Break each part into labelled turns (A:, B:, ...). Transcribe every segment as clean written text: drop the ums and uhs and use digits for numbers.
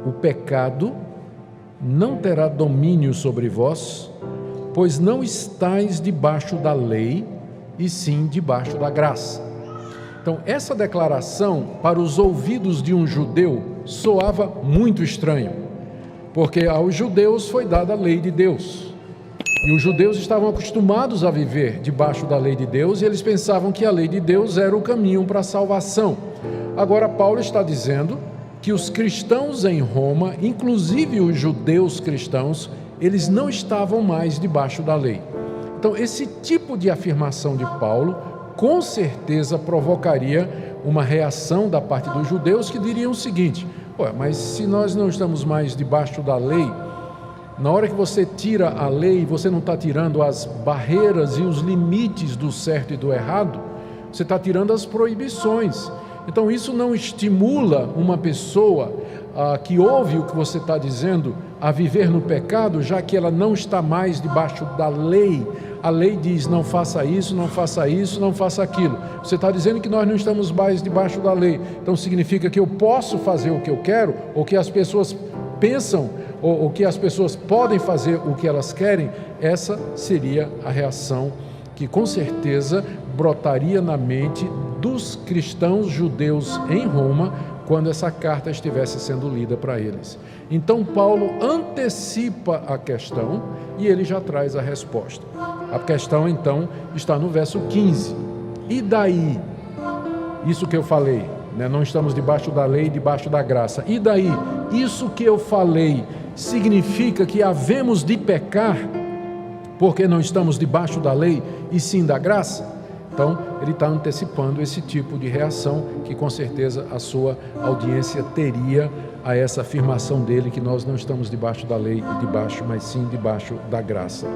A: o pecado não terá domínio sobre vós, pois não estáis debaixo da lei, e sim debaixo da graça. Então, essa declaração, para os ouvidos de um judeu, soava muito estranho, porque aos judeus foi dada a lei de Deus, e os judeus estavam acostumados a viver debaixo da lei de Deus, e eles pensavam que a lei de Deus era o caminho para a salvação. Agora, Paulo está dizendo que os cristãos em Roma, inclusive os judeus cristãos, eles não estavam mais debaixo da lei. Então, esse tipo de afirmação de Paulo, com certeza provocaria uma reação da parte dos judeus que diriam o seguinte: mas se nós não estamos mais debaixo da lei, na hora que você tira a lei, você não está tirando as barreiras e os limites do certo e do errado, você está tirando as proibições. Então isso não estimula uma pessoa que ouve o que você está dizendo a viver no pecado, já que ela não está mais debaixo da lei. A lei diz: não faça isso, não faça isso, não faça aquilo. Você está dizendo que nós não estamos mais debaixo da lei, então significa que eu posso fazer o que eu quero, ou que as pessoas pensam, ou que as pessoas podem fazer o que elas querem. Essa seria a reação que com certeza brotaria na mente dos cristãos judeus em Roma quando essa carta estivesse sendo lida para eles. Então Paulo antecipa a questão e ele já traz a resposta. A questão então está no verso 15. E daí? Isso que eu falei, né? Não estamos debaixo da lei, debaixo da graça. E daí? Isso que eu falei significa que havemos de pecar porque não estamos debaixo da lei e sim da graça? Então, ele está antecipando esse tipo de reação que com certeza a sua audiência teria a essa afirmação dele que nós não estamos debaixo da lei e debaixo, mas sim debaixo da graça.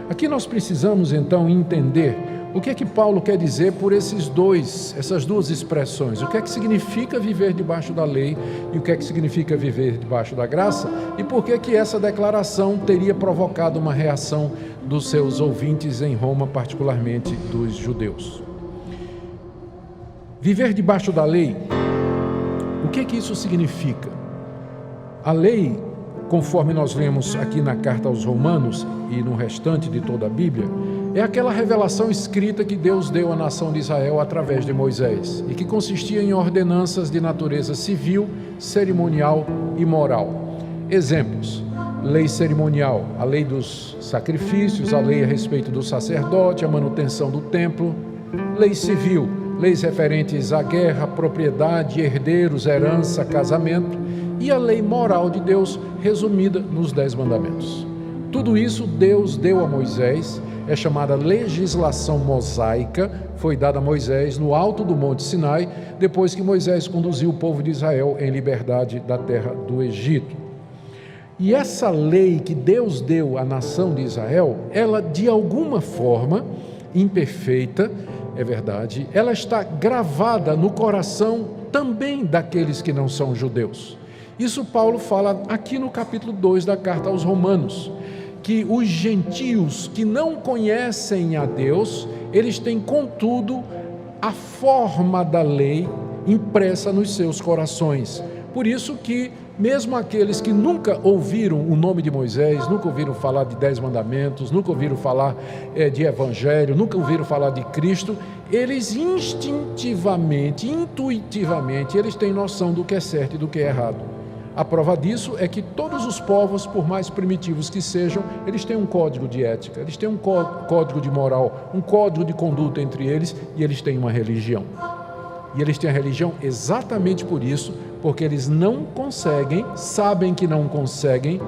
A: Aqui nós precisamos então entender o que é que Paulo quer dizer por essas duas expressões. O que é que significa viver debaixo da lei e o que é que significa viver debaixo da graça, e por que que essa declaração teria provocado uma reação dos seus ouvintes em Roma, particularmente dos judeus. Viver debaixo da lei, o que é que isso significa? A lei, conforme nós lemos aqui na carta aos Romanos e no restante de toda a Bíblia, é aquela revelação escrita que Deus deu à nação de Israel através de Moisés e que consistia em ordenanças de natureza civil, cerimonial e moral. Exemplos: lei cerimonial, a lei dos sacrifícios, a lei a respeito do sacerdote, a manutenção do templo. Lei civil, leis referentes à guerra, propriedade, herdeiros, herança, casamento. E a lei moral de Deus, resumida nos 10 mandamentos. Tudo isso Deus deu a Moisés, é chamada legislação mosaica, foi dada a Moisés no alto do Monte Sinai, depois que Moisés conduziu o povo de Israel em liberdade da terra do Egito. E essa lei que Deus deu à nação de Israel, ela de alguma forma, imperfeita, é verdade, ela está gravada no coração também daqueles que não são judeus. Isso Paulo fala aqui no capítulo 2 da carta aos Romanos, que os gentios que não conhecem a Deus, eles têm contudo a forma da lei impressa nos seus corações. Por isso que mesmo aqueles que nunca ouviram o nome de Moisés, nunca ouviram falar de 10 mandamentos, nunca ouviram falar de evangelho, nunca ouviram falar de Cristo, eles instintivamente, intuitivamente, eles têm noção do que é certo e do que é errado. A prova disso é que todos os povos, por mais primitivos que sejam, eles têm um código de ética, eles têm um código de moral, um código de conduta entre eles, e eles têm uma religião. E eles têm a religião exatamente por isso, porque eles não conseguem, sabem que não conseguem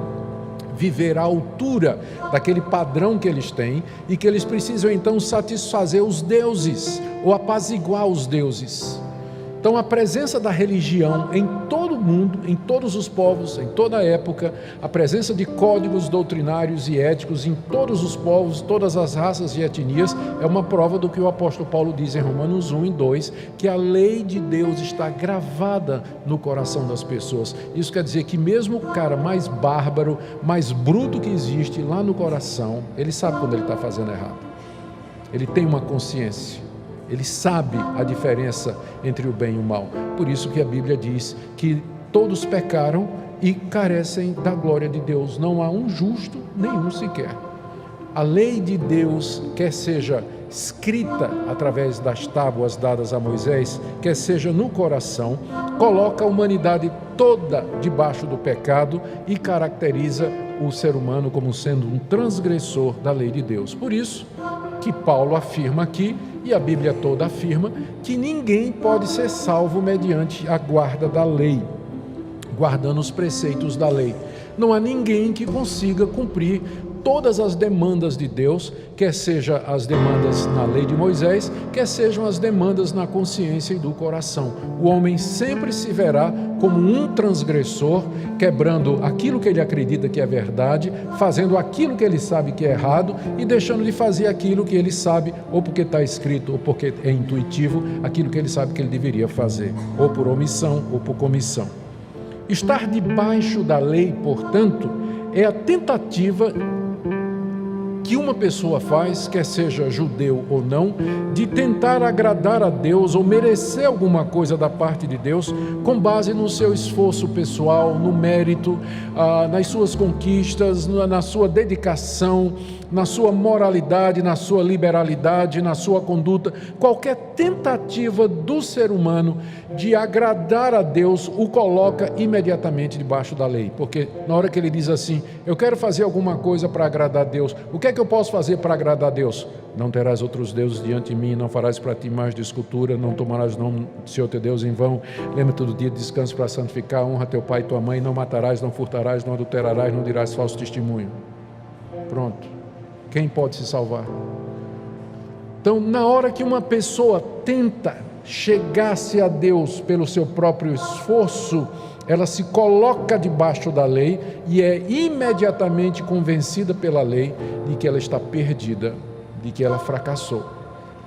A: viver à altura daquele padrão que eles têm e que eles precisam então satisfazer os deuses ou apaziguar os deuses. Então a presença da religião em todo o mundo, em todos os povos, em toda a época, a presença de códigos doutrinários e éticos em todos os povos, todas as raças e etnias, é uma prova do que o apóstolo Paulo diz em Romanos 1 e 2, que a lei de Deus está gravada no coração das pessoas. Isso quer dizer que mesmo o cara mais bárbaro, mais bruto que existe lá no coração, ele sabe quando ele está fazendo errado. Ele tem uma consciência. Ele sabe a diferença entre o bem e o mal. Por isso que a Bíblia diz que todos pecaram e carecem da glória de Deus. Não há um justo, nenhum sequer. A lei de Deus, quer seja escrita através das tábuas dadas a Moisés, quer seja no coração, coloca a humanidade toda debaixo do pecado e caracteriza o ser humano como sendo um transgressor da lei de Deus. Por isso que Paulo afirma aqui, e a Bíblia toda afirma, que ninguém pode ser salvo mediante a guarda da lei, guardando os preceitos da lei. Não há ninguém que consiga cumprir todas as demandas de Deus, quer seja as demandas na lei de Moisés, quer sejam as demandas na consciência e do coração. O homem sempre se verá como um transgressor, quebrando aquilo que ele acredita que é verdade, fazendo aquilo que ele sabe que é errado e deixando de fazer aquilo que ele sabe, ou porque está escrito, ou porque é intuitivo, aquilo que ele sabe que ele deveria fazer, ou por omissão ou por comissão. Estar debaixo da lei, portanto, é a tentativa que uma pessoa faz, quer seja judeu ou não, de tentar agradar a Deus ou merecer alguma coisa da parte de Deus com base no seu esforço pessoal, no mérito, nas suas conquistas, na sua dedicação, na sua moralidade, na sua liberalidade, na sua conduta. Qualquer tentativa do ser humano de agradar a Deus o coloca imediatamente debaixo da lei, porque na hora que ele diz assim, eu quero fazer alguma coisa para agradar a Deus, o que é que eu posso fazer para agradar a Deus? Não terás outros deuses diante de mim, não farás para ti mais de escultura, não tomarás o nome do Senhor teu Deus em vão, lembra-te do dia de descanso para santificar, honra teu pai e tua mãe, não matarás, não furtarás, não adulterarás, não dirás falso testemunho. Pronto. Quem pode se salvar? Então, na hora que uma pessoa tenta chegar-se a Deus pelo seu próprio esforço, ela se coloca debaixo da lei e é imediatamente convencida pela lei de que ela está perdida, de que ela fracassou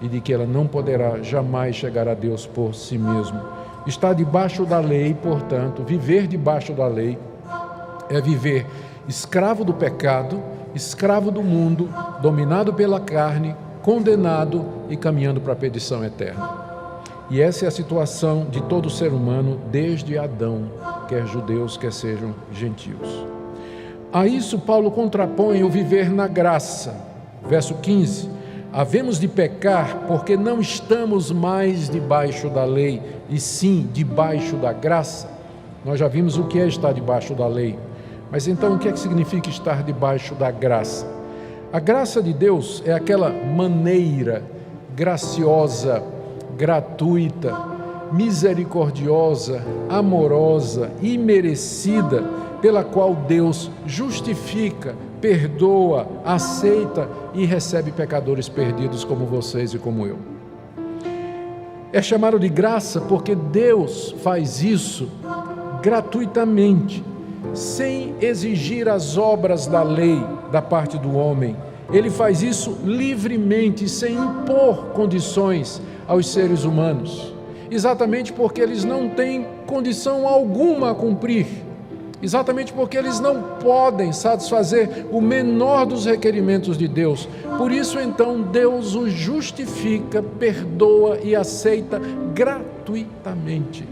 A: e de que ela não poderá jamais chegar a Deus por si mesmo. Estar debaixo da lei, portanto, viver debaixo da lei é viver escravo do pecado, escravo do mundo, dominado pela carne, condenado e caminhando para a perdição eterna. E essa é a situação de todo ser humano desde Adão, quer judeus, quer sejam gentios. A isso Paulo contrapõe o viver na graça. Verso 15: havemos de pecar porque não estamos mais debaixo da lei, e sim debaixo da graça. Nós já vimos o que é estar debaixo da lei. Mas então o que é que significa estar debaixo da graça? A graça de Deus é aquela maneira graciosa, gratuita, misericordiosa, amorosa, imerecida, pela qual Deus justifica, perdoa, aceita e recebe pecadores perdidos como vocês e como eu. É chamado de graça porque Deus faz isso gratuitamente, sem exigir as obras da lei da parte do homem. Ele faz isso livremente, sem impor condições aos seres humanos, exatamente porque eles não têm condição alguma a cumprir, exatamente porque eles não podem satisfazer o menor dos requerimentos de Deus. Por isso então Deus os justifica, perdoa e aceita gratuitamente.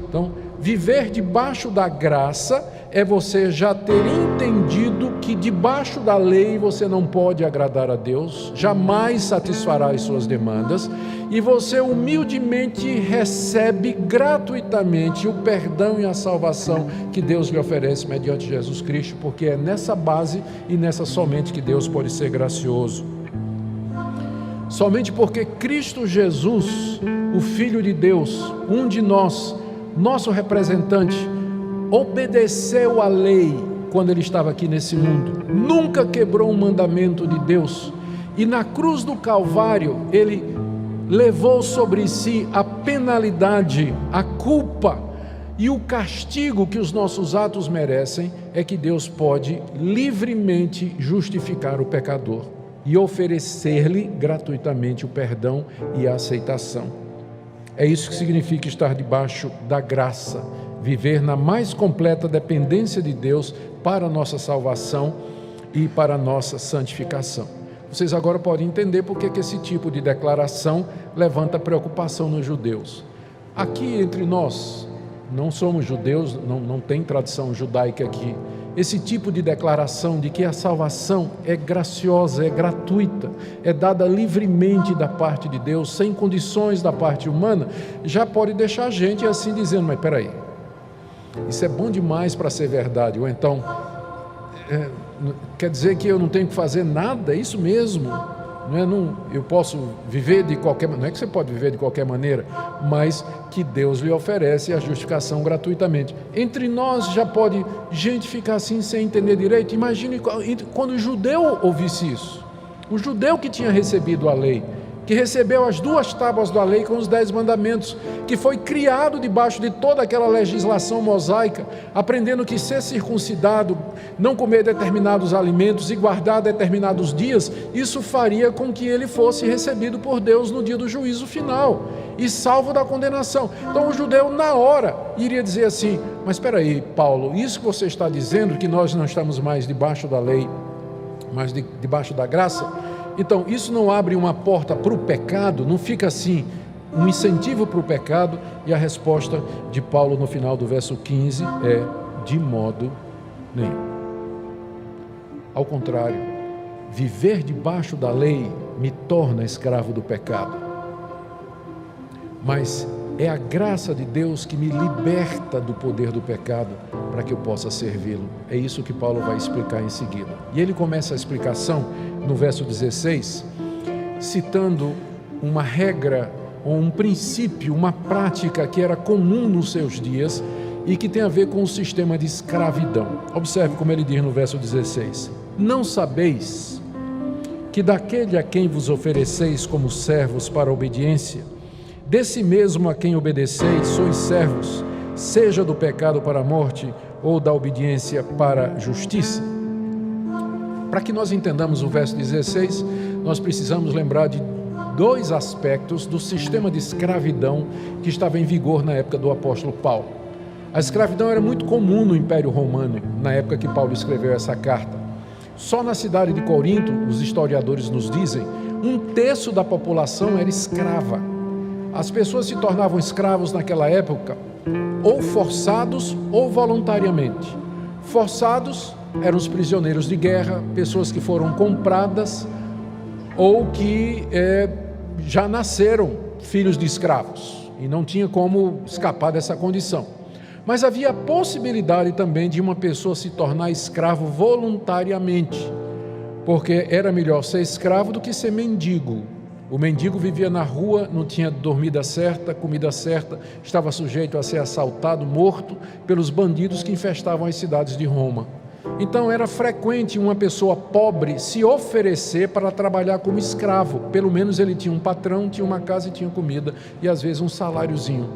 A: Então, viver debaixo da graça é você já ter entendido que debaixo da lei você não pode agradar a Deus, jamais satisfará as suas demandas, e você humildemente recebe gratuitamente o perdão e a salvação que Deus lhe oferece mediante Jesus Cristo, porque é nessa base e nessa somente que Deus pode ser gracioso. Somente porque Cristo Jesus, o Filho de Deus, um de nós, nosso representante, obedeceu à lei quando ele estava aqui nesse mundo, nunca quebrou um mandamento de Deus, e na cruz do Calvário ele levou sobre si a penalidade, a culpa e o castigo que os nossos atos merecem. É que Deus pode livremente justificar o pecador e oferecer-lhe gratuitamente o perdão e a aceitação. É isso que significa estar debaixo da graça, viver na mais completa dependência de Deus para a nossa salvação e para a nossa santificação. Vocês agora podem entender por que esse tipo de declaração levanta preocupação nos judeus. Aqui entre nós, não somos judeus, não tem tradição judaica aqui, esse tipo de declaração de que a salvação é graciosa, é gratuita, é dada livremente da parte de Deus, sem condições da parte humana, já pode deixar a gente assim dizendo, mas espera aí, isso é bom demais para ser verdade, ou então, quer dizer que eu não tenho que fazer nada, é isso mesmo, eu posso viver de qualquer maneira, não é que você pode viver de qualquer maneira, mas que Deus lhe oferece a justificação gratuitamente. Entre nós já pode gente ficar assim sem entender direito. Imagine quando o judeu ouvisse isso, o judeu que tinha recebido a lei, que recebeu as 2 tábuas da lei com os 10 mandamentos, que foi criado debaixo de toda aquela legislação mosaica, aprendendo que ser circuncidado, não comer determinados alimentos e guardar determinados dias, isso faria com que ele fosse recebido por Deus no dia do juízo final e salvo da condenação. Então o judeu na hora iria dizer assim, mas espera aí, Paulo, isso que você está dizendo, que nós não estamos mais debaixo da lei, mas debaixo da graça, então isso não abre uma porta para o pecado, não fica assim um incentivo para o pecado? E a resposta de Paulo no final do verso 15 é: de modo nenhum. Ao contrário, viver debaixo da lei me torna escravo do pecado, mas é a graça de Deus que me liberta do poder do pecado para que eu possa servi-lo. É isso que Paulo vai explicar em seguida. E ele começa a explicação no verso 16, citando uma regra, ou um princípio, uma prática que era comum nos seus dias e que tem a ver com o sistema de escravidão. Observe como ele diz no verso 16: não sabeis que daquele a quem vos ofereceis como servos para a obediência, desse mesmo a quem obedeceis sois servos, seja do pecado para a morte ou da obediência para a justiça? Para que nós entendamos o verso 16, nós precisamos lembrar de 2 aspectos do sistema de escravidão que estava em vigor na época do apóstolo Paulo. A escravidão era muito comum no Império Romano, na época que Paulo escreveu essa carta. Só na cidade de Corinto, os historiadores nos dizem, 1/3 da população era escrava. As pessoas se tornavam escravos naquela época, ou forçados ou voluntariamente. Forçados eram os prisioneiros de guerra, pessoas que foram compradas ou que já nasceram filhos de escravos e não tinha como escapar dessa condição. Mas havia a possibilidade também de uma pessoa se tornar escravo voluntariamente, porque era melhor ser escravo do que ser mendigo. O mendigo vivia na rua, não tinha dormida certa, comida certa, estava sujeito a ser assaltado, morto pelos bandidos que infestavam as cidades de Roma. Então era frequente uma pessoa pobre se oferecer para trabalhar como escravo. Pelo menos ele tinha um patrão, tinha uma casa e tinha comida, e às vezes um saláriozinho.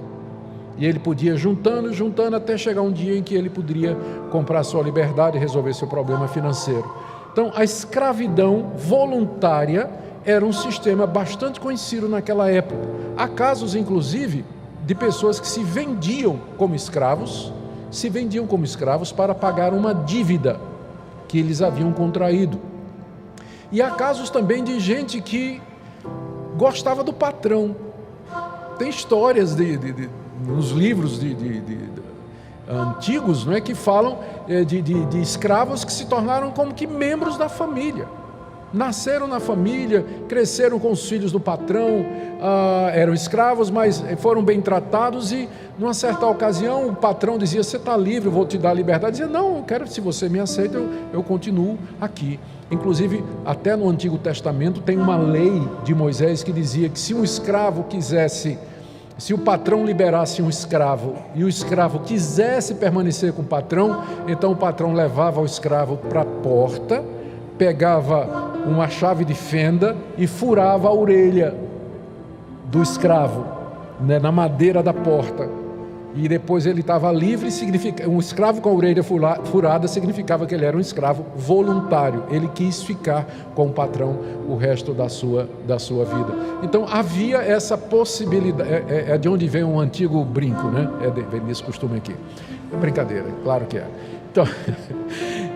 A: E ele podia juntando até chegar um dia em que ele poderia comprar sua liberdade e resolver seu problema financeiro. Então a escravidão voluntária era um sistema bastante conhecido naquela época. Há casos, inclusive, de pessoas que se vendiam como escravos para pagar uma dívida que eles haviam contraído. E há casos também de gente que gostava do patrão. Tem histórias nos livros antigos, não é, que falam de escravos que se tornaram como que membros da família. Nasceram na família, cresceram com os filhos do patrão, eram escravos, mas foram bem tratados e, numa certa ocasião, o patrão dizia: você está livre, eu vou te dar a liberdade. Dizia: não, eu quero, se você me aceita, eu continuo aqui. Inclusive, até no Antigo Testamento tem uma lei de Moisés que dizia que se um escravo quisesse, se o patrão liberasse um escravo e o escravo quisesse permanecer com o patrão, então o patrão levava o escravo para a porta, pegava uma chave de fenda e furava a orelha do escravo, né, na madeira da porta, e depois ele estava livre. Um escravo com a orelha furada significava que ele era um escravo voluntário, ele quis ficar com o patrão o resto da sua vida. Então havia essa possibilidade, é de onde vem um antigo brinco, né? Vem desse costume aqui, é brincadeira, claro que é.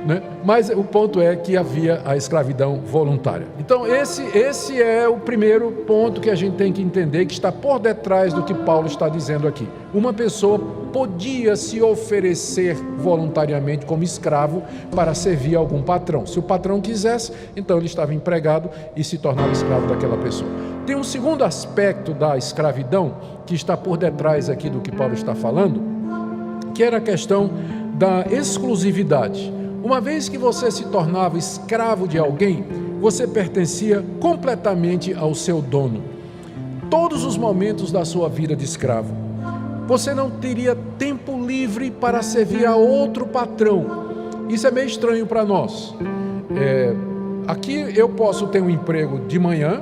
A: né? Mas o ponto é que havia a escravidão voluntária. Então esse é o primeiro ponto que a gente tem que entender, que está por detrás do que Paulo está dizendo aqui. Uma pessoa podia se oferecer voluntariamente como escravo para servir a algum patrão. Se o patrão quisesse, então ele estava empregado e se tornava escravo daquela pessoa. Tem um segundo aspecto da escravidão que está por detrás aqui do que Paulo está falando, que era a questão da exclusividade. Uma vez que você se tornava escravo de alguém, você pertencia completamente ao seu dono. Todos os momentos da sua vida de escravo. Você não teria tempo livre para servir a outro patrão. Isso é meio estranho para nós. Aqui eu posso ter um emprego de manhã,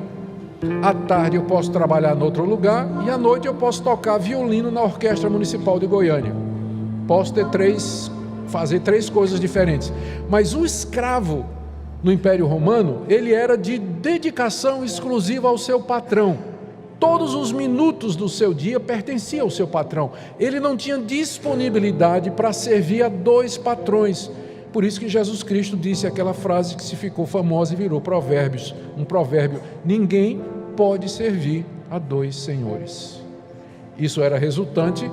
A: à tarde eu posso trabalhar em outro lugar e à noite eu posso tocar violino na Orquestra Municipal de Goiânia. Posso fazer três coisas diferentes. Mas o escravo no Império Romano, ele era de dedicação exclusiva ao seu patrão. Todos os minutos do seu dia pertenciam ao seu patrão. Ele não tinha disponibilidade para servir a dois patrões. Por isso que Jesus Cristo disse aquela frase que se ficou famosa e virou um provérbio: ninguém pode servir a dois senhores. Isso era resultante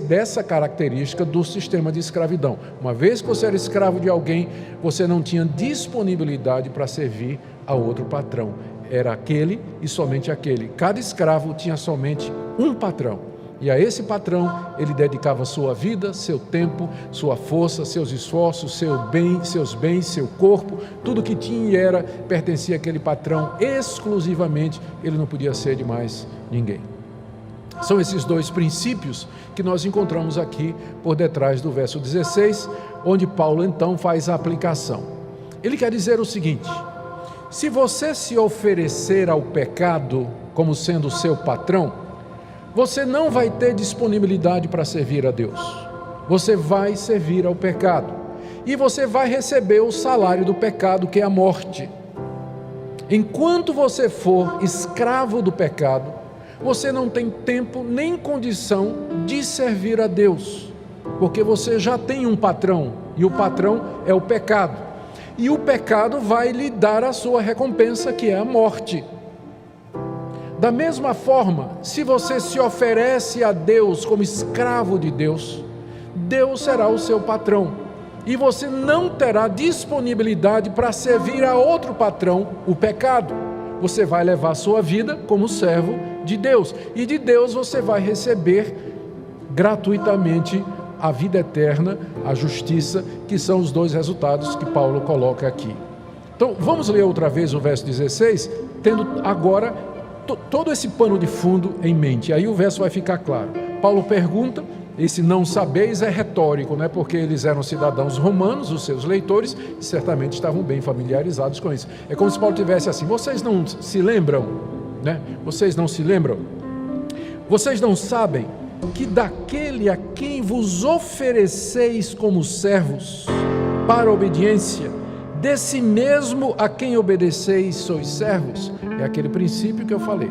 A: dessa característica do sistema de escravidão. Uma vez que você era escravo de alguém, você não tinha disponibilidade para servir a outro patrão. Era aquele e somente aquele. Cada escravo tinha somente um patrão. E a esse patrão ele dedicava sua vida, seu tempo, sua força, seus esforços, seus bens, seu corpo, tudo que tinha e era, pertencia àquele patrão exclusivamente. Ele não podia ser de mais ninguém. São esses dois princípios que nós encontramos aqui por detrás do verso 16, onde Paulo então faz a aplicação. Ele quer dizer o seguinte: se você se oferecer ao pecado como sendo seu patrão, você não vai ter disponibilidade para servir a Deus. Você vai servir ao pecado e você vai receber o salário do pecado, que é a morte. Enquanto você for escravo do pecado, você não tem tempo nem condição de servir a Deus, porque você já tem um patrão, e o patrão é o pecado, e o pecado vai lhe dar a sua recompensa, que é a morte. Da mesma forma, se você se oferece a Deus como escravo de Deus, Deus será o seu patrão, e você não terá disponibilidade para servir a outro patrão, o pecado. Você vai levar a sua vida como servo de Deus, e de Deus você vai receber gratuitamente a vida eterna, a justiça, que são os dois resultados que Paulo coloca aqui. Então vamos ler outra vez o verso 16, tendo agora todo esse pano de fundo em mente, aí o verso vai ficar claro. Paulo pergunta, esse não sabeis é retórico, né? Porque eles eram cidadãos romanos, os seus leitores, e certamente estavam bem familiarizados com isso. É como se Paulo tivesse assim: vocês não se lembram, né? Vocês não se lembram? Vocês não sabem que daquele a quem vos ofereceis como servos para obediência, desse mesmo a quem obedeceis sois servos? É aquele princípio que eu falei,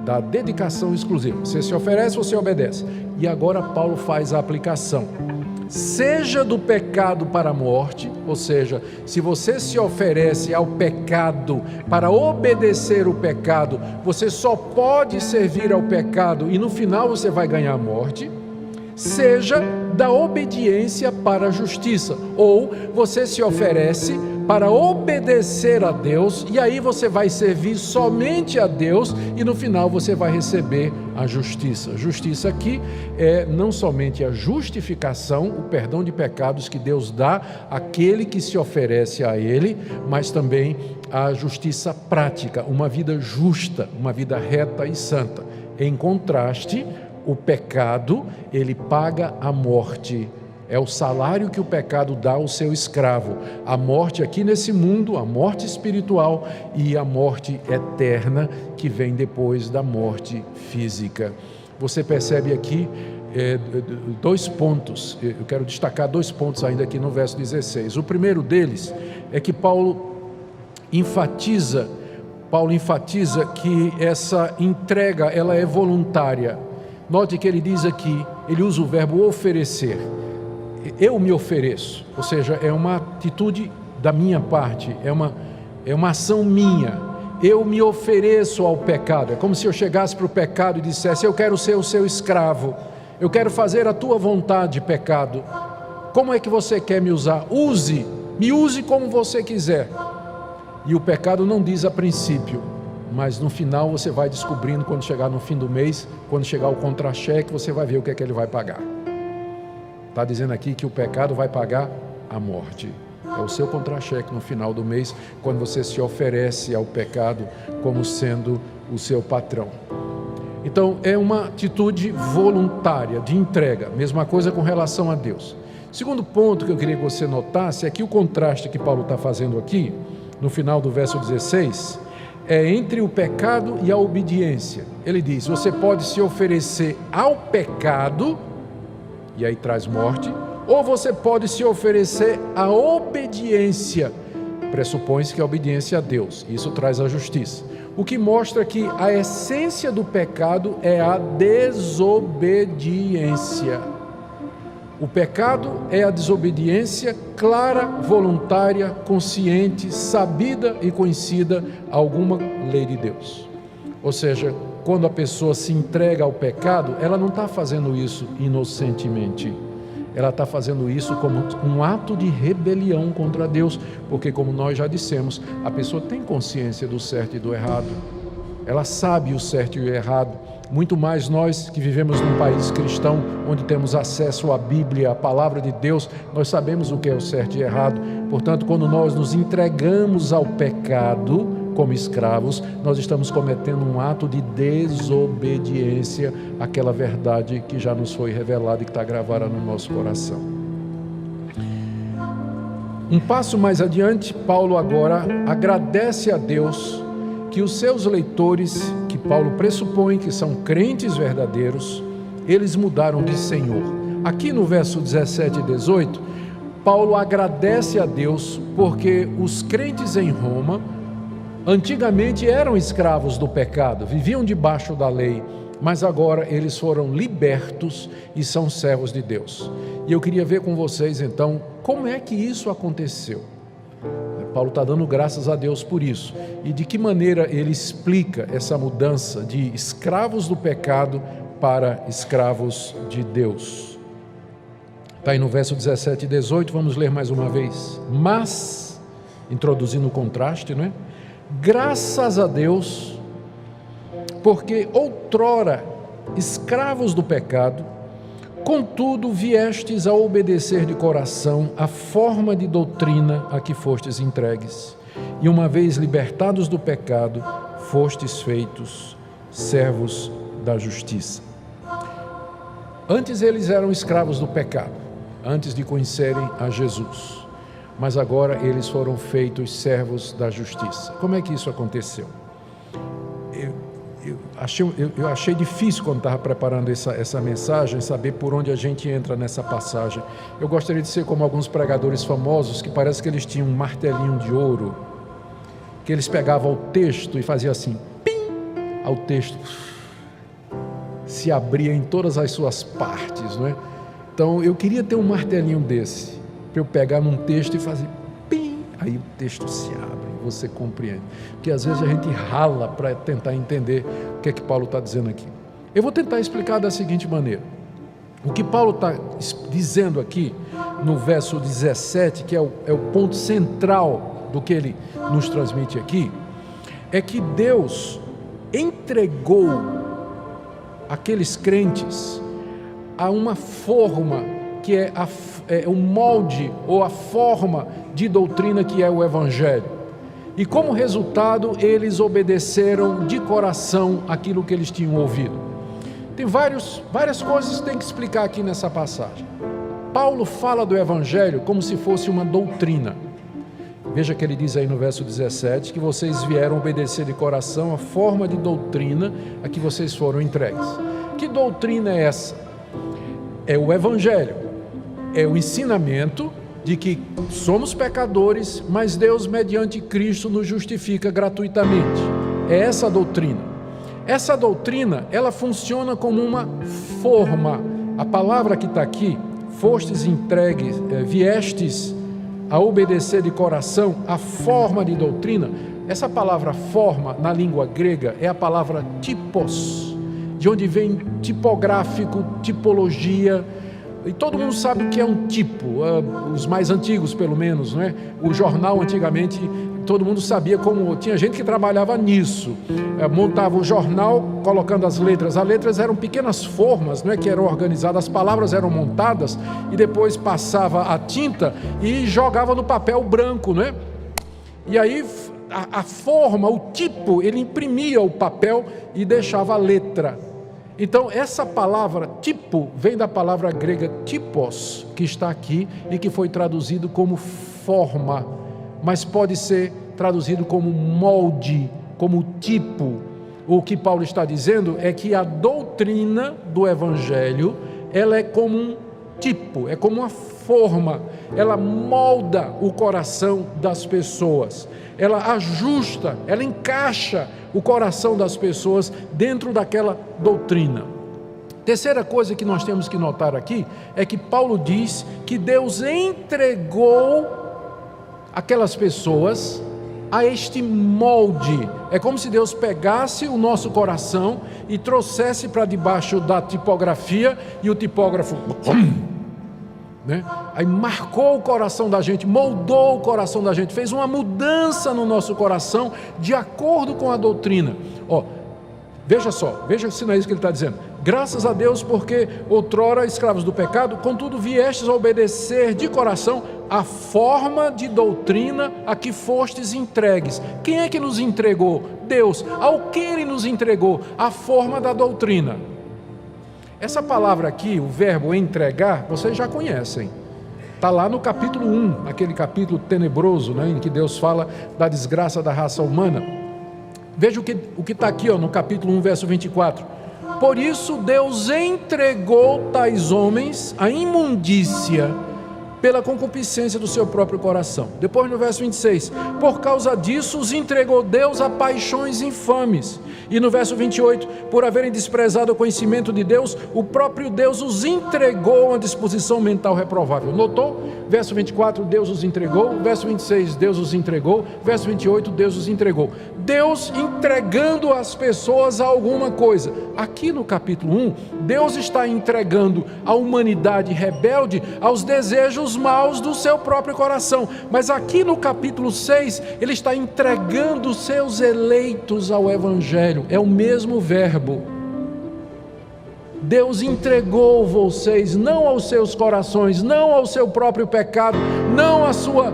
A: da dedicação exclusiva. Você se oferece, você obedece. E agora Paulo faz a aplicação. Seja do pecado para a morte, ou seja, se você se oferece ao pecado para obedecer o pecado, você só pode servir ao pecado e no final você vai ganhar a morte. Seja da obediência para a justiça, ou você se oferece para obedecer a Deus, e aí você vai servir somente a Deus, e no final você vai receber a justiça. Justiça aqui é não somente a justificação, o perdão de pecados que Deus dá àquele que se oferece a Ele, mas também a justiça prática, uma vida justa, uma vida reta e santa. Em contraste, o pecado, ele paga a morte. É o salário que o pecado dá ao seu escravo. A morte aqui nesse mundo, a morte espiritual e a morte eterna que vem depois da morte física. Você percebe aqui dois pontos. Eu quero destacar dois pontos ainda aqui no verso 16. O primeiro deles é que Paulo enfatiza que essa entrega ela é voluntária. Note que ele diz aqui, ele usa o verbo oferecer. eu me ofereço, ou seja, é uma atitude da minha parte, é uma ação minha. Eu me ofereço ao pecado. É como se eu chegasse para o pecado e dissesse: eu quero ser o seu escravo, eu quero fazer a tua vontade, pecado. Como é que você quer me usar? Me use como você quiser. E o pecado não diz a princípio, mas no final você vai descobrindo, quando chegar no fim do mês, quando chegar o contra-cheque, você vai ver o que é que ele vai pagar. Está dizendo aqui que o pecado vai pagar a morte. É o seu contra-cheque no final do mês, quando você se oferece ao pecado como sendo o seu patrão. Então, é uma atitude voluntária, de entrega. Mesma coisa com relação a Deus. Segundo ponto que eu queria que você notasse é que o contraste que Paulo está fazendo aqui, no final do verso 16, é entre o pecado e a obediência. Ele diz: você pode se oferecer ao pecado, e aí traz morte, ou você pode se oferecer à obediência. Pressupõe-se que a obediência a Deus, isso traz a justiça. O que mostra que a essência do pecado é a desobediência. O pecado é a desobediência clara, voluntária, consciente, sabida e conhecida a alguma lei de Deus. Ou seja, quando a pessoa se entrega ao pecado, ela não está fazendo isso inocentemente. Ela está fazendo isso como um ato de rebelião contra Deus, porque, como nós já dissemos, a pessoa tem consciência do certo e do errado. Ela sabe o certo e o errado. Muito mais nós que vivemos num país cristão, onde temos acesso à Bíblia, à Palavra de Deus, nós sabemos o que é o certo e errado. Portanto, quando nós nos entregamos ao pecado como escravos, nós estamos cometendo um ato de desobediência àquela verdade que já nos foi revelada e que está gravada no nosso coração. Um passo mais adiante, Paulo agora agradece a Deus que os seus leitores, que Paulo pressupõe que são crentes verdadeiros, eles mudaram de Senhor. Aqui no verso 17 e 18, Paulo agradece a Deus porque os crentes em Roma antigamente eram escravos do pecado, viviam debaixo da lei, mas agora eles foram libertos e são servos de Deus. E eu queria ver com vocês então, como é que isso aconteceu? Paulo está dando graças a Deus por isso. E de que maneira ele explica essa mudança de escravos do pecado para escravos de Deus? Está aí no verso 17 e 18, vamos ler mais uma vez. Mas, introduzindo o contraste, não é? Graças a Deus, porque outrora escravos do pecado, contudo viestes a obedecer de coração a forma de doutrina a que fostes entregues, e uma vez libertados do pecado, fostes feitos servos da justiça. Antes eles eram escravos do pecado, antes de conhecerem a Jesus, mas agora eles foram feitos servos da justiça. Como é que isso aconteceu? Eu achei difícil, quando estava preparando essa mensagem, saber por onde a gente entra nessa passagem. Eu gostaria de ser como alguns pregadores famosos, que parece que eles tinham um martelinho de ouro, que eles pegavam o texto e faziam assim, pim, ao texto se abria em todas as suas partes, não é? Então eu queria ter um martelinho desse, para eu pegar num texto e fazer pim, aí o texto se abre. Você compreende, porque às vezes a gente rala para tentar entender o que é que Paulo está dizendo aqui. Eu vou tentar explicar da seguinte maneira: o que Paulo está dizendo aqui no verso 17, que é o ponto central do que ele nos transmite aqui, é que Deus entregou aqueles crentes a uma forma que é o molde ou a forma de doutrina que é o Evangelho. E como resultado, eles obedeceram de coração aquilo que eles tinham ouvido. Tem várias coisas que tem que explicar aqui nessa passagem. Paulo fala do Evangelho como se fosse uma doutrina. Veja que ele diz aí no verso 17, que vocês vieram obedecer de coração a forma de doutrina a que vocês foram entregues. Que doutrina é essa? É o Evangelho, é o ensinamento de que somos pecadores, mas Deus, mediante Cristo, nos justifica gratuitamente. É essa a doutrina. Essa doutrina, ela funciona como uma forma. A palavra que está aqui, fostes entregues, viestes a obedecer de coração a forma de doutrina. Essa palavra forma, na língua grega, é a palavra typos, de onde vem tipográfico, tipologia. E todo mundo sabe o que é um tipo, os mais antigos pelo menos, não é? O jornal antigamente, todo mundo sabia como, tinha gente que trabalhava nisso, montava o jornal colocando as letras eram pequenas formas, não é, que eram organizadas, as palavras eram montadas e depois passava a tinta e jogava no papel branco, não é? E aí a forma, o tipo, ele imprimia o papel e deixava a letra. Então essa palavra tipo vem da palavra grega typos, que está aqui e que foi traduzido como forma, mas pode ser traduzido como molde, como tipo. O que Paulo está dizendo é que a doutrina do Evangelho, ela é como um tipo, é como uma forma, ela molda o coração das pessoas, ela ajusta, ela encaixa o coração das pessoas dentro daquela doutrina. Terceira coisa que nós temos que notar aqui é que Paulo diz que Deus entregou aquelas pessoas a este molde. É como se Deus pegasse o nosso coração e trouxesse para debaixo da tipografia e o tipógrafo, né? Aí marcou o coração da gente, moldou o coração da gente, fez uma mudança no nosso coração de acordo com a doutrina. Veja se não é isso que ele está dizendo. Graças a Deus, porque outrora escravos do pecado, contudo viestes a obedecer de coração a forma de doutrina a que fostes entregues. Quem é que nos entregou? Deus. Ao que Ele nos entregou? A forma da doutrina. Essa palavra aqui, o verbo entregar, vocês já conhecem. Está lá no capítulo 1, aquele capítulo tenebroso, né, em que Deus fala da desgraça da raça humana. Veja o que está aqui, no capítulo 1, verso 24. Por isso Deus entregou tais homens à imundícia pela concupiscência do seu próprio coração. Depois no verso 26, por causa disso os entregou Deus a paixões infames. E no verso 28, por haverem desprezado o conhecimento de Deus, o próprio Deus os entregou a uma disposição mental reprovável. Notou? Verso 24, Deus os entregou. Verso 26, Deus os entregou. Verso 28, Deus os entregou. Deus entregando as pessoas a alguma coisa. Aqui no capítulo 1, Deus está entregando a humanidade rebelde aos desejos maus do seu próprio coração. Mas aqui no capítulo 6, Ele está entregando os seus eleitos ao Evangelho. É o mesmo verbo. Deus entregou vocês, não aos seus corações, não ao seu próprio pecado, não à sua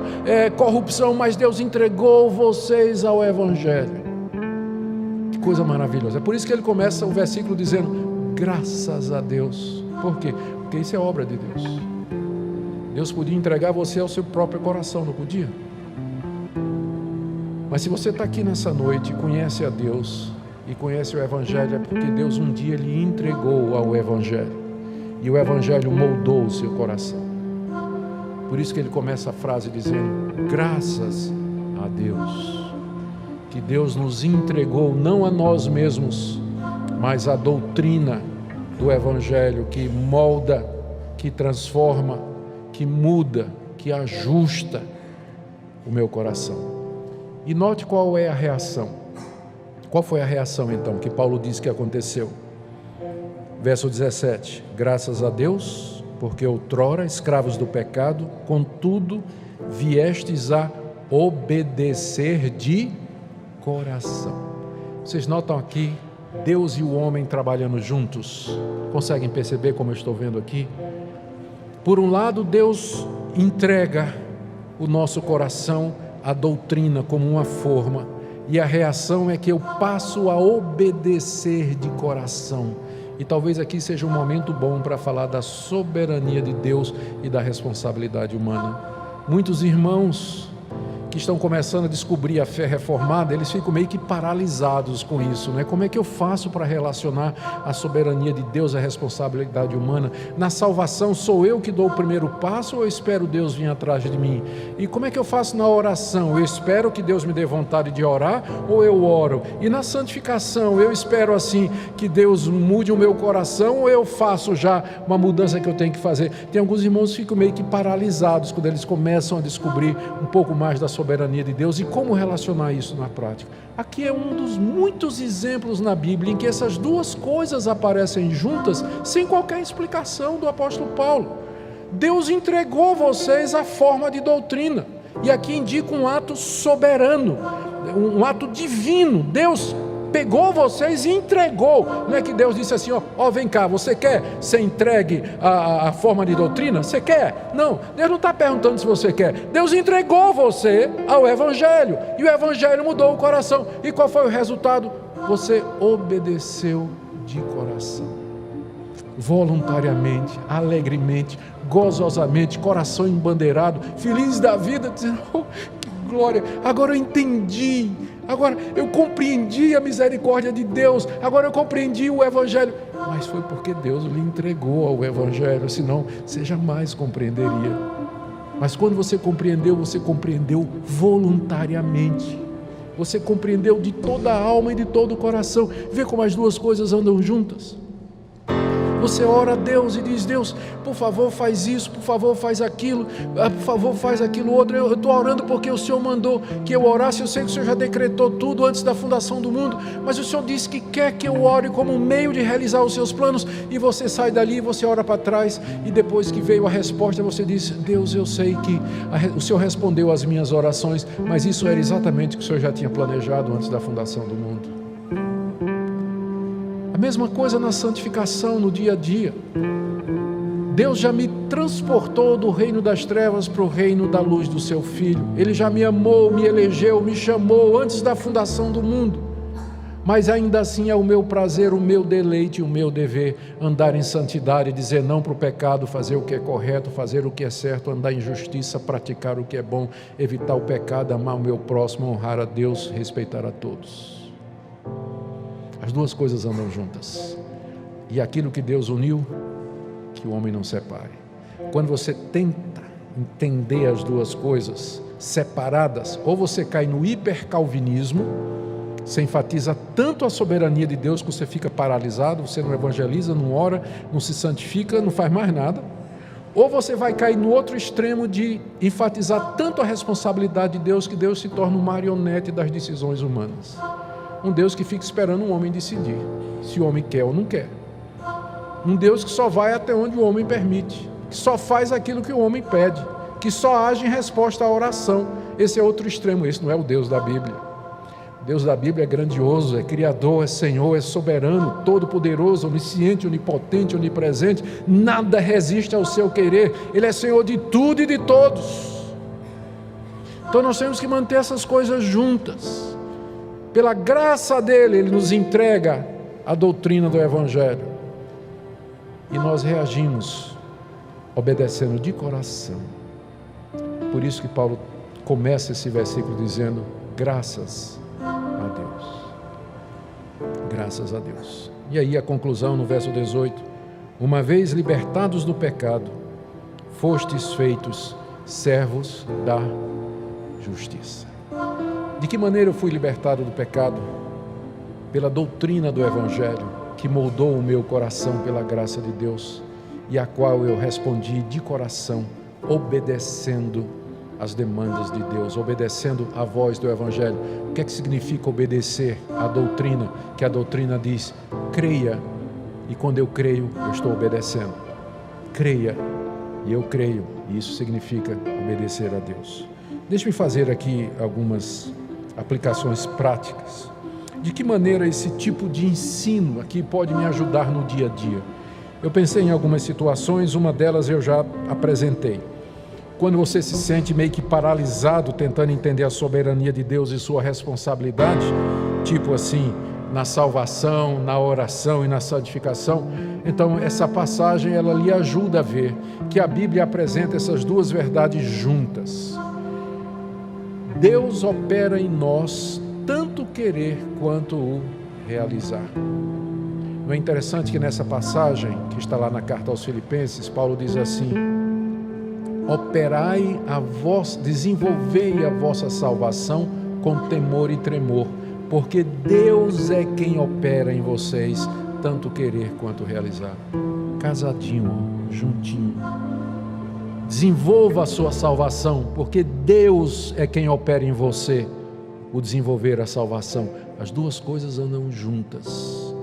A: corrupção, mas Deus entregou vocês ao Evangelho. Que coisa maravilhosa. É por isso que ele começa o versículo dizendo, graças a Deus. Por quê? Porque isso é obra de Deus. Deus podia entregar você ao seu próprio coração, não podia? Mas se você está aqui nessa noite e conhece a Deus e conhece o Evangelho, é porque Deus um dia lhe entregou ao Evangelho e o Evangelho moldou o seu coração. Por isso que ele começa a frase dizendo, graças a Deus, que Deus nos entregou não a nós mesmos, mas a doutrina do Evangelho que molda, que transforma, que muda, que ajusta o meu coração. E note qual é a reação. Qual foi a reação então que Paulo diz que aconteceu? Verso 17, graças a Deus, porque outrora escravos do pecado, contudo viestes a obedecer de coração. Vocês notam aqui Deus e o homem trabalhando juntos? Conseguem perceber como eu estou vendo aqui? Por um lado, Deus entrega o nosso coração à doutrina como uma forma, e a reação é que eu passo a obedecer de coração. E talvez aqui seja um momento bom para falar da soberania de Deus e da responsabilidade humana. Muitos irmãos que estão começando a descobrir a fé reformada, eles ficam meio que paralisados com isso, né? Como é que eu faço para relacionar a soberania de Deus à responsabilidade humana? Na salvação, sou eu que dou o primeiro passo ou eu espero Deus vir atrás de mim? E como é que eu faço na oração? Eu espero que Deus me dê vontade de orar ou eu oro? E na santificação, eu espero assim que Deus mude o meu coração ou eu faço já uma mudança que eu tenho que fazer? Tem alguns irmãos que ficam meio que paralisados quando eles começam a descobrir um pouco mais da soberania de Deus e como relacionar isso na prática. Aqui é um dos muitos exemplos na Bíblia em que essas duas coisas aparecem juntas sem qualquer explicação do apóstolo Paulo. Deus entregou vocês a forma de doutrina, e aqui indica um ato soberano, um ato divino. Deus pegou vocês e entregou. Não é que Deus disse assim, ó, vem cá, você quer ser entregue a forma de doutrina? Você quer? Não, Deus não está perguntando se você quer. Deus entregou você ao Evangelho, e o Evangelho mudou o coração. E qual foi o resultado? Você obedeceu de coração, voluntariamente, alegremente, gozosamente, coração embandeirado, feliz da vida, dizendo, oh, que glória, agora eu entendi, agora eu compreendi a misericórdia de Deus, agora eu compreendi o Evangelho. Mas foi porque Deus lhe entregou ao Evangelho, senão você jamais compreenderia. Mas quando você compreendeu voluntariamente, você compreendeu de toda a alma e de todo o coração. Vê como as duas coisas andam juntas. Você ora a Deus e diz, Deus, por favor faz isso, por favor faz aquilo, por favor faz aquilo outro. Eu estou orando porque o Senhor mandou que eu orasse. Eu sei que o Senhor já decretou tudo antes da fundação do mundo, mas o Senhor disse que quer que eu ore como um meio de realizar os seus planos. E você sai dali, você ora para trás, e depois que veio a resposta, você diz, Deus, eu sei que o Senhor respondeu às minhas orações, mas isso era exatamente o que o Senhor já tinha planejado antes da fundação do mundo. A mesma coisa na santificação, no dia a dia. Deus já me transportou do reino das trevas para o reino da luz do seu Filho. Ele já me amou, me elegeu, me chamou antes da fundação do mundo. Mas ainda assim é o meu prazer, o meu deleite, o meu dever andar em santidade, dizer não para o pecado, fazer o que é correto, fazer o que é certo, andar em justiça, praticar o que é bom, evitar o pecado, amar o meu próximo, honrar a Deus, respeitar a todos. As duas coisas andam juntas. E aquilo que Deus uniu, que o homem não separe. Quando você tenta entender as duas coisas separadas, ou você cai no hipercalvinismo, você enfatiza tanto a soberania de Deus que você fica paralisado, você não evangeliza, não ora, não se santifica, não faz mais nada. Ou você vai cair no outro extremo de enfatizar tanto a responsabilidade de Deus que Deus se torna um marionete das decisões humanas. Um Deus que fica esperando um homem decidir se o homem quer ou não quer. Um Deus que só vai até onde o homem permite, que só faz aquilo que o homem pede, que só age em resposta à oração. Esse é outro extremo, esse não é o Deus da Bíblia. O Deus da Bíblia é grandioso, é criador, é Senhor, é soberano, todo-poderoso, onisciente, onipotente, onipresente. Nada resiste ao seu querer. Ele é Senhor de tudo e de todos. Então nós temos que manter essas coisas juntas. Pela graça dele, ele nos entrega a doutrina do Evangelho. E nós reagimos obedecendo de coração. Por isso que Paulo começa esse versículo dizendo, graças a Deus. Graças a Deus. E aí a conclusão no verso 18. Uma vez libertados do pecado, fostes feitos servos da justiça. De que maneira eu fui libertado do pecado? Pela doutrina do Evangelho, que moldou o meu coração pela graça de Deus, e a qual eu respondi de coração, obedecendo as demandas de Deus, obedecendo a voz do Evangelho. O que é que significa obedecer à doutrina? Que a doutrina diz, creia, e quando eu creio, eu estou obedecendo. Creia, e eu creio, e isso significa obedecer a Deus. Deixe-me fazer aqui algumas aplicações práticas. De que maneira esse tipo de ensino aqui pode me ajudar no dia a dia? Eu pensei em algumas situações, uma delas eu já apresentei. Quando você se sente meio que paralisado, tentando entender a soberania de Deus e sua responsabilidade, tipo assim, na salvação, na oração e na santificação, então essa passagem ela lhe ajuda a ver que a Bíblia apresenta essas duas verdades juntas. Deus opera em nós tanto querer quanto o realizar. Não é interessante que nessa passagem, que está lá na carta aos Filipenses, Paulo diz assim: operai desenvolvei a vossa salvação com temor e tremor, porque Deus é quem opera em vocês, tanto querer quanto realizar. Casadinho, juntinho. Desenvolva a sua salvação, porque Deus é quem opera em você o desenvolver a salvação. As duas coisas andam juntas.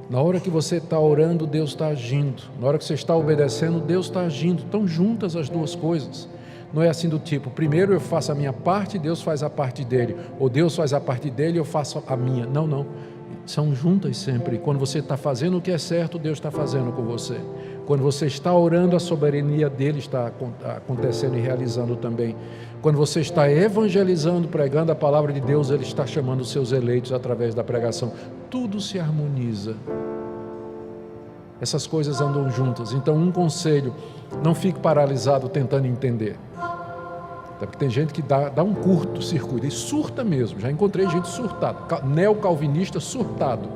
A: Na hora que você está orando, Deus está agindo. Na hora que você está obedecendo, Deus está agindo. Estão juntas as duas coisas. Não é assim do tipo, primeiro eu faço a minha parte, Deus faz a parte dele. Ou Deus faz a parte dele e eu faço a minha. Não, não. São juntas sempre. Quando você está fazendo o que é certo, Deus está fazendo com você. Quando você está orando, a soberania dele está acontecendo e realizando também. Quando você está evangelizando, pregando a palavra de Deus, ele está chamando os seus eleitos através da pregação. Tudo se harmoniza. Essas coisas andam juntas. Então, um conselho: não fique paralisado tentando entender. Até porque tem gente que dá um curto-circuito e surta mesmo. Já encontrei gente surtada, neocalvinista surtado,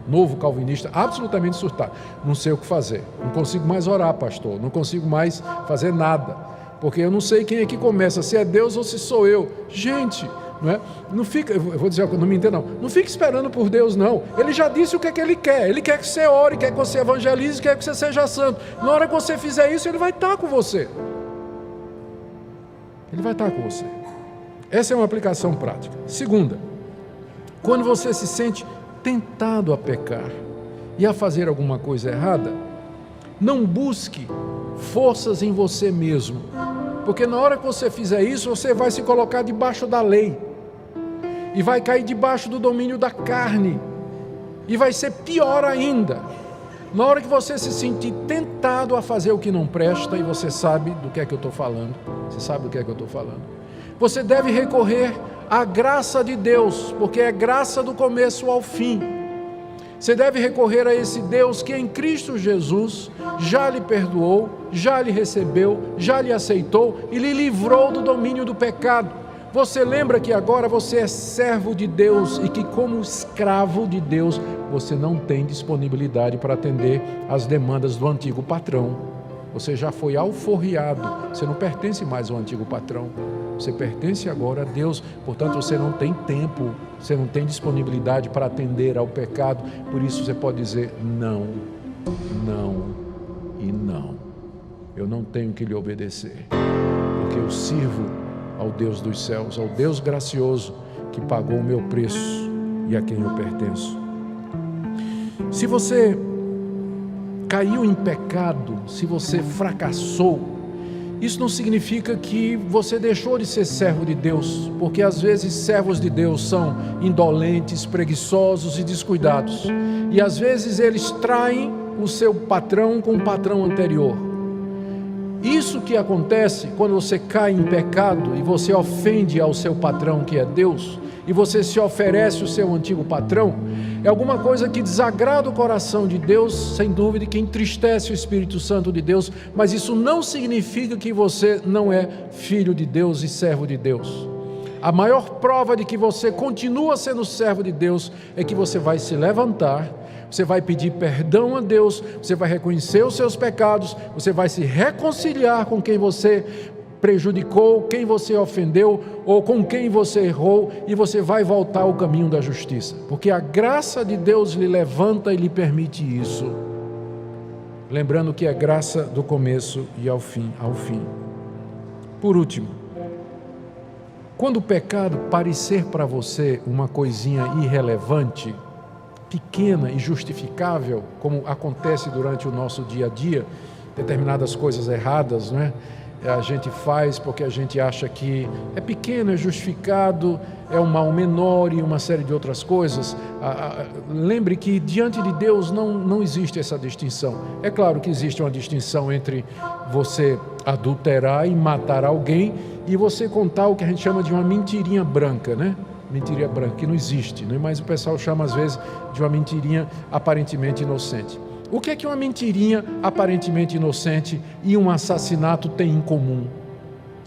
A: novo calvinista absolutamente surtado. Não sei o que fazer, não consigo mais orar, pastor, não consigo mais fazer nada, porque eu não sei quem é que começa, se é Deus ou se sou eu. Gente, não é? Não fica, eu vou dizer, não me entenda, não fique esperando por Deus, não. Ele já disse o que é que Ele quer que você ore, quer que você evangelize, quer que você seja santo. Na hora que você fizer isso, Ele vai estar com você. Ele vai estar com você. Essa é uma aplicação prática. Segunda, quando você se sente tentado a pecar e a fazer alguma coisa errada, não busque forças em você mesmo, porque na hora que você fizer isso, você vai se colocar debaixo da lei e vai cair debaixo do domínio da carne e vai ser pior ainda. Na hora que você se sentir tentado a fazer o que não presta, e você sabe do que é que eu estou falando, você deve recorrer à graça de Deus, porque é graça do começo ao fim. Você deve recorrer a esse Deus que em Cristo Jesus já lhe perdoou, já lhe recebeu, já lhe aceitou e lhe livrou do domínio do pecado. Você lembra que agora você é servo de Deus e que, como escravo de Deus, você não tem disponibilidade para atender às demandas do antigo patrão. Você já foi alforriado, você não pertence mais ao antigo patrão, você pertence agora a Deus. Portanto, você não tem tempo, você não tem disponibilidade para atender ao pecado. Por isso você pode dizer não, não e não. Eu não tenho que lhe obedecer, porque eu sirvo ao Deus dos céus, ao Deus gracioso que pagou o meu preço e a quem eu pertenço. Se você caiu em pecado, se você fracassou, isso não significa que você deixou de ser servo de Deus, porque às vezes servos de Deus são indolentes, preguiçosos e descuidados, e às vezes eles traem o seu patrão com o patrão anterior. Isso que acontece quando você cai em pecado e você ofende ao seu patrão, que é Deus, e você se oferece o seu antigo patrão, é alguma coisa que desagrada o coração de Deus, sem dúvida, que entristece o Espírito Santo de Deus, mas isso não significa que você não é filho de Deus e servo de Deus. A maior prova de que você continua sendo servo de Deus é que você vai se levantar, você vai pedir perdão a Deus, você vai reconhecer os seus pecados, você vai se reconciliar com quem você prejudicou, quem você ofendeu ou com quem você errou, e você vai voltar ao caminho da justiça, porque a graça de Deus lhe levanta e lhe permite isso. Lembrando que é graça do começo e ao fim. Por último, quando o pecado parecer para você uma coisinha irrelevante, pequena e justificável, como acontece durante o nosso dia a dia, determinadas coisas erradas, não é? A gente faz porque a gente acha que é pequeno, é justificado, é um mal menor e uma série de outras coisas. Lembre que diante de Deus não existe essa distinção. É claro que existe uma distinção entre você adulterar e matar alguém e você contar o que a gente chama de uma mentirinha branca, né? Mentirinha branca, que não existe, né? Mas o pessoal chama às vezes de uma mentirinha aparentemente inocente. O que é que uma mentirinha aparentemente inocente e um assassinato têm em comum?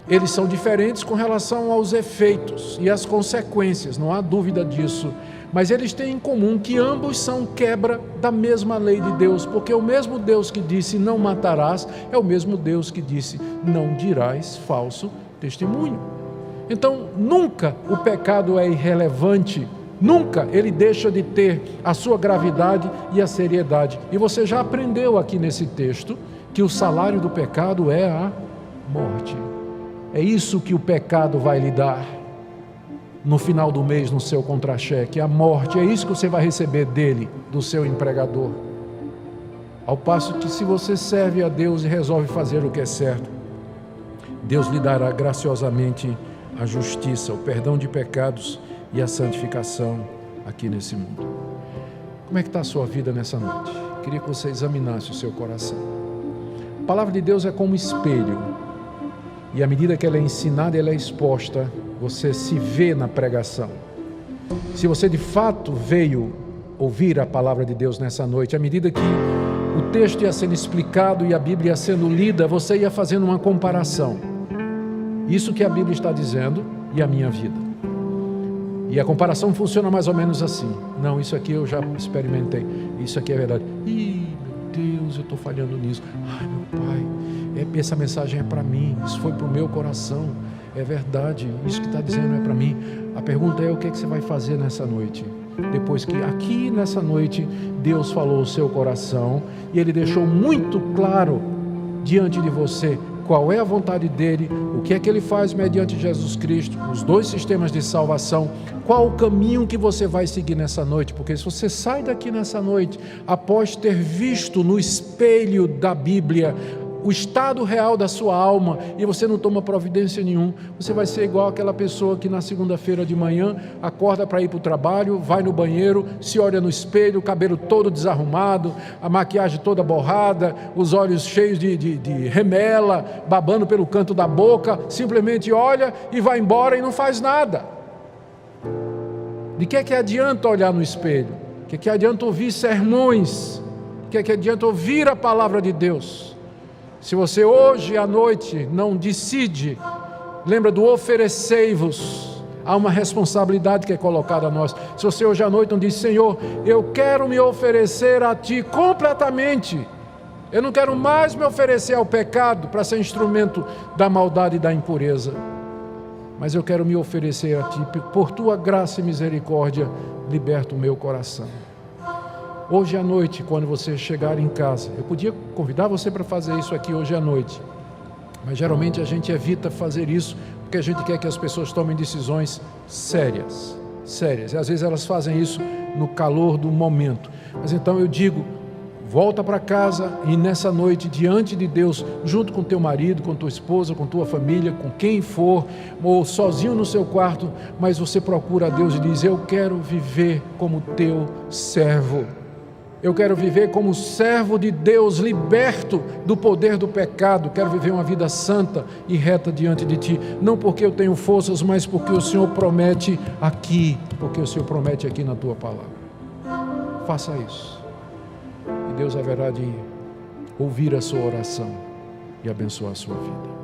A: Eles são diferentes com relação aos efeitos e às consequências, não há dúvida disso. Mas eles têm em comum que ambos são quebra da mesma lei de Deus, porque o mesmo Deus que disse não matarás, é o mesmo Deus que disse não dirás falso testemunho. Então, nunca o pecado é irrelevante, nunca ele deixa de ter a sua gravidade e a seriedade. E você já aprendeu aqui nesse texto que o salário do pecado é a morte. É isso que o pecado vai lhe dar no final do mês no seu contra-cheque, a morte. É isso que você vai receber dele, do seu empregador. Ao passo que, se você serve a Deus e resolve fazer o que é certo, Deus lhe dará graciosamente a justiça, o perdão de pecados e a santificação aqui nesse mundo. Como é que está a sua vida nessa noite? Queria que você examinasse o seu coração. A palavra de Deus é como espelho. E à medida que ela é ensinada, ela é exposta, você se vê na pregação. Se você de fato veio ouvir a palavra de Deus nessa noite, à medida que o texto ia sendo explicado e a Bíblia ia sendo lida, você ia fazendo uma comparação. Isso que a Bíblia está dizendo e a minha vida. E a comparação funciona mais ou menos assim. Não, isso aqui eu já experimentei. Isso aqui é verdade. Ih, meu Deus, eu estou falhando nisso. Ai, meu Pai, essa mensagem é para mim. Isso foi para o meu coração. É verdade, isso que está dizendo é para mim. A pergunta é: o que é que você vai fazer nessa noite? Depois que aqui nessa noite Deus falou o seu coração e Ele deixou muito claro diante de você qual é a vontade dEle, o que é que Ele faz mediante Jesus Cristo, os dois sistemas de salvação, qual o caminho que você vai seguir nessa noite. Porque se você sai daqui nessa noite após ter visto no espelho da Bíblia o estado real da sua alma e você não toma providência nenhuma, você vai ser igual aquela pessoa que na segunda-feira de manhã acorda para ir para o trabalho, vai no banheiro, se olha no espelho, o cabelo todo desarrumado, a maquiagem toda borrada, os olhos cheios de remela, babando pelo canto da boca, simplesmente olha e vai embora e não faz nada. De que adianta olhar no espelho? De que adianta ouvir sermões? De que adianta ouvir a palavra de Deus? Se você hoje à noite não decide, lembra do oferecei-vos, há uma responsabilidade que é colocada a nós. Se você hoje à noite não diz: Senhor, eu quero me oferecer a Ti completamente, eu não quero mais me oferecer ao pecado para ser instrumento da maldade e da impureza, mas eu quero me oferecer a Ti, por Tua graça e misericórdia, liberta o meu coração. Hoje à noite, quando você chegar em casa, eu podia convidar você para fazer isso aqui hoje à noite, mas geralmente a gente evita fazer isso, porque a gente quer que as pessoas tomem decisões sérias, e às vezes elas fazem isso no calor do momento. Mas então eu digo: volta para casa e nessa noite, diante de Deus, junto com teu marido, com tua esposa, com tua família, com quem for, ou sozinho no seu quarto, mas você procura a Deus e diz: eu quero viver como teu servo. Eu quero viver como servo de Deus, liberto do poder do pecado. Quero viver uma vida santa e reta diante de Ti. Não porque eu tenho forças, mas porque o Senhor promete aqui. Porque o Senhor promete aqui na Tua palavra. Faça isso. E Deus haverá de ouvir a sua oração e abençoar a sua vida.